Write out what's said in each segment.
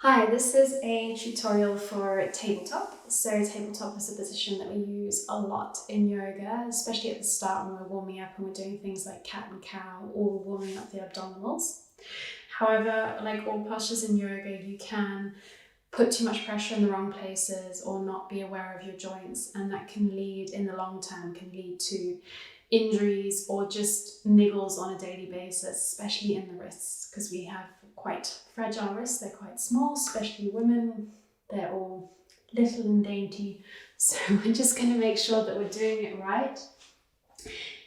Hi, this is a tutorial for tabletop. So tabletop is a position that we use a lot in yoga, especially at the start when we're warming up and we're doing things like cat and cow or warming up the abdominals. However, like all postures in yoga, you can put too much pressure in the wrong places or not be aware of your joints, and that can lead, in the long term, can lead to injuries or just niggles on a daily basis, especially in the wrists, because we have quite fragile wrists. They're quite small, especially women. They're all little and dainty. So we're just going to make sure that we're doing it right.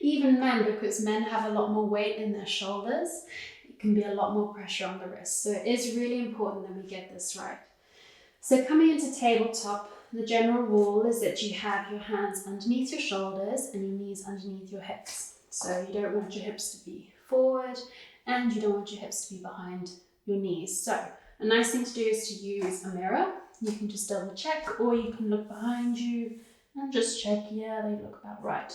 Even men, because men have a lot more weight in their shoulders, it can be a lot more pressure on the wrists. So it is really important that we get this right. So coming into tabletop, the general rule is that you have your hands underneath your shoulders and your knees underneath your hips. So you don't want your hips to be forward and you don't want your hips to be behind your knees. So a nice thing to do is to use a mirror. You can just double check, or you can look behind you and just check, yeah, they look about right.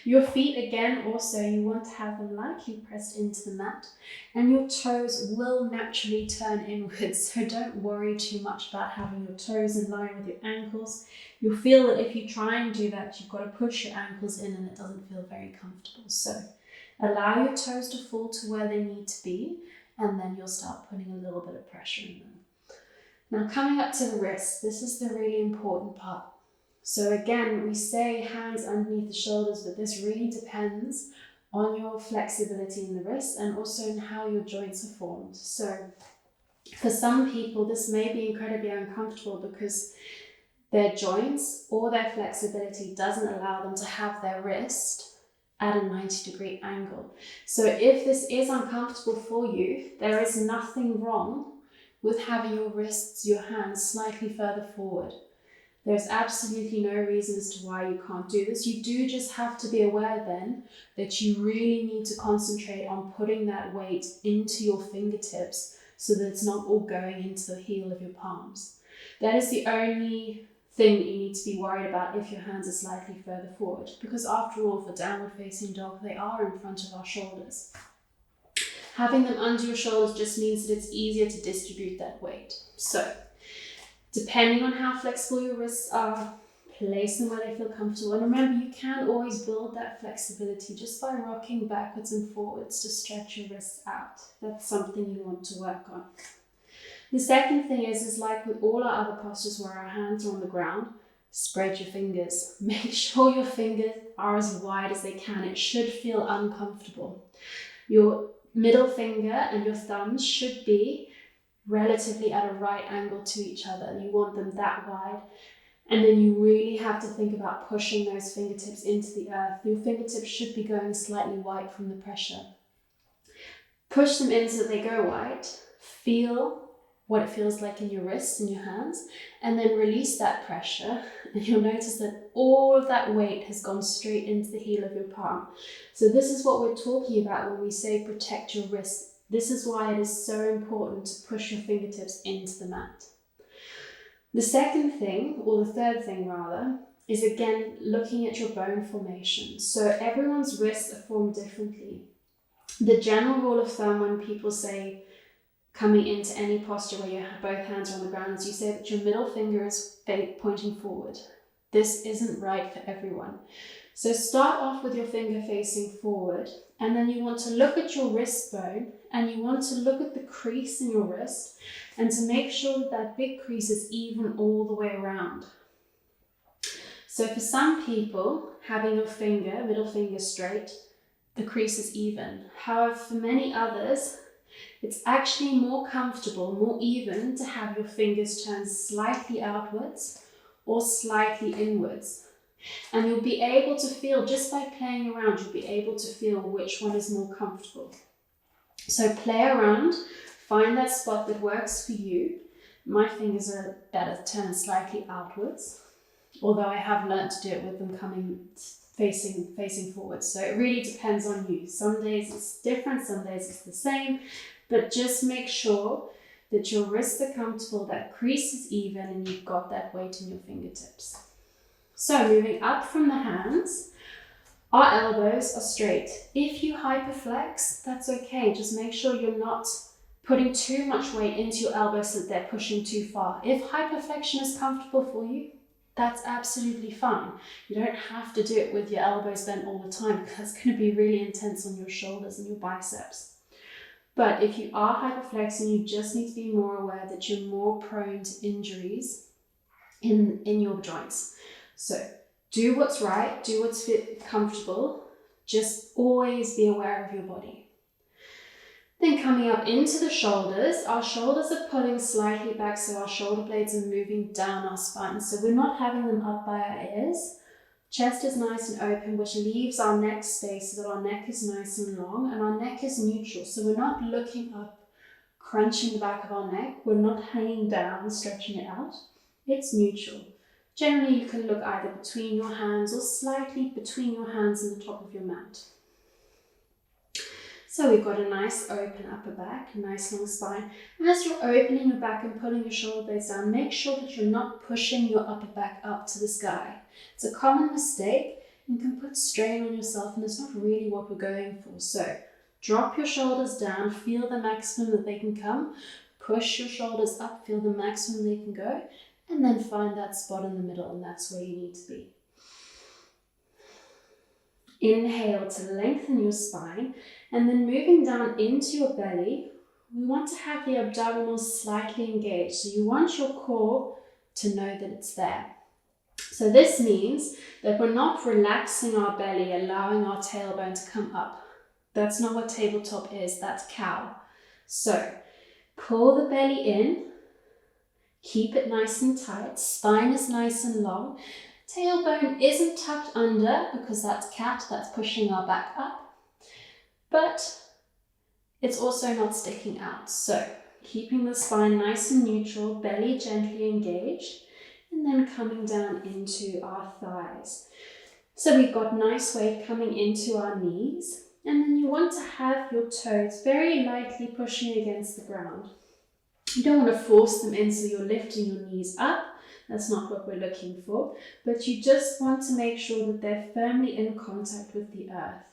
Your feet, again, also, you want to have them lightly pressed into the mat, and your toes will naturally turn inwards, so don't worry too much about having your toes in line with your ankles. You'll feel that if you try and do that, you've got to push your ankles in and it doesn't feel very comfortable. So allow your toes to fall to where they need to be, and then you'll start putting a little bit of pressure in them. Now coming up to the wrists, this is the really important part. So again, we say hands underneath the shoulders, but this really depends on your flexibility in the wrist and also in how your joints are formed. So for some people, this may be incredibly uncomfortable because their joints or their flexibility doesn't allow them to have their wrist at a 90-degree angle. So if this is uncomfortable for you, there is nothing wrong with having your wrists, your hands slightly further forward. There's absolutely no reason as to why you can't do this. You do just have to be aware then that you really need to concentrate on putting that weight into your fingertips so that it's not all going into the heel of your palms. That is the only thing that you need to be worried about if your hands are slightly further forward, because after all, for downward facing dog, they are in front of our shoulders. Having them under your shoulders just means that it's easier to distribute that weight. So depending on how flexible your wrists are, place them where they feel comfortable. And remember, you can always build that flexibility just by rocking backwards and forwards to stretch your wrists out. That's something you want to work on. The second thing is like with all our other postures where our hands are on the ground, spread your fingers. Make sure your fingers are as wide as they can. It should feel uncomfortable. Your middle finger and your thumbs should be relatively at a right angle to each other. You want them that wide. And then you really have to think about pushing those fingertips into the earth. Your fingertips should be going slightly wide from the pressure. Push them in so that they go wide. Feel what it feels like in your wrists and your hands, and then release that pressure, and you'll notice that all of that weight has gone straight into the heel of your palm. So this is what we're talking about when we say protect your wrists. This is why it is so important to push your fingertips into the mat. The second thing, or the third thing rather, is again looking at your bone formation. So everyone's wrists are formed differently. The general rule of thumb when people say coming into any posture where you have both hands on the ground is you say that your middle finger is pointing forward. This isn't right for everyone. So start off with your finger facing forward, and then you want to look at your wrist bone and you want to look at the crease in your wrist and to make sure that that big crease is even all the way around. So for some people, having your middle finger straight, the crease is even. However, for many others, it's actually more comfortable, more even to have your fingers turn slightly outwards or slightly inwards. And you'll be able to feel, just by playing around, you'll be able to feel which one is more comfortable. So play around, find that spot that works for you. My fingers are better turned slightly outwards, although I have learned to do it with them coming facing forward. So it really depends on you. Some days it's different, some days it's the same, but just make sure that your wrists are comfortable, that crease is even, and you've got that weight in your fingertips. So moving up from the hands, our elbows are straight. If you hyperflex, that's okay. Just make sure you're not putting too much weight into your elbows so that they're pushing too far. If hyperflexion is comfortable for you, that's absolutely fine. You don't have to do it with your elbows bent all the time, because that's going to be really intense on your shoulders and your biceps. But if you are hyperflexing, you just need to be more aware that you're more prone to injuries in your joints. So do what's right, do what's comfortable, just always be aware of your body. Then coming up into the shoulders, our shoulders are pulling slightly back, so our shoulder blades are moving down our spine. So we're not having them up by our ears. Chest is nice and open, which leaves our neck space so that our neck is nice and long, and our neck is neutral. So we're not looking up, crunching the back of our neck. We're not hanging down, stretching it out. It's neutral. Generally, you can look either between your hands or slightly between your hands and the top of your mat. So we've got a nice open upper back, nice long spine. As you're opening your back and pulling your shoulder blades down, make sure that you're not pushing your upper back up to the sky. It's a common mistake and can put strain on yourself, and it's not really what we're going for. So drop your shoulders down, feel the maximum that they can come, push your shoulders up, feel the maximum they can go, and then find that spot in the middle, and that's where you need to be. Inhale to lengthen your spine, and then moving down into your belly, we want to have the abdominals slightly engaged. So you want your core to know that it's there. So this means that we're not relaxing our belly, allowing our tailbone to come up. That's not what tabletop is, that's cow. So pull the belly in, keep it nice and tight, spine is nice and long. Tailbone isn't tucked under because that's cat, that's pushing our back up. But it's also not sticking out. So keeping the spine nice and neutral, belly gently engaged, and then coming down into our thighs. So we've got nice weight coming into our knees, and then you want to have your toes very lightly pushing against the ground. You don't want to force them in so you're lifting your knees up. That's not what we're looking for, but you just want to make sure that they're firmly in contact with the earth.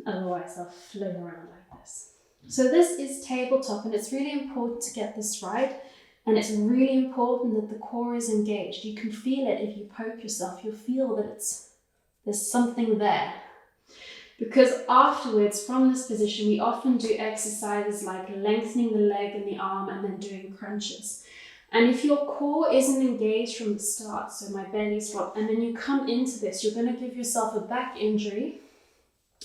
Otherwise, they'll fling around like this. So this is tabletop, and it's really important to get this right. And it's really important that the core is engaged. You can feel it if you poke yourself. You'll feel that there's something there. Because afterwards, from this position, we often do exercises like lengthening the leg and the arm and then doing crunches. And if your core isn't engaged from the start, so my belly's dropped, and then you come into this, you're going to give yourself a back injury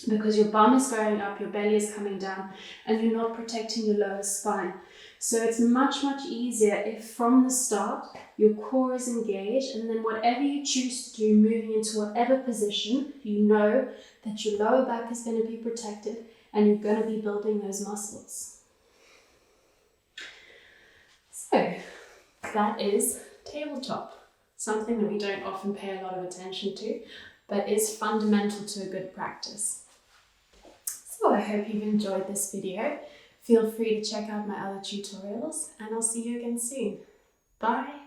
because your bum is going up, your belly is coming down, and you're not protecting your lower spine. So it's much, much easier if from the start your core is engaged, and then whatever you choose to do, moving into whatever position, you know that your lower back is going to be protected and you're going to be building those muscles. So that is tabletop, something that we don't often pay a lot of attention to, but is fundamental to a good practice. So I hope you've enjoyed this video. Feel free to check out my other tutorials, and I'll see you again soon. Bye!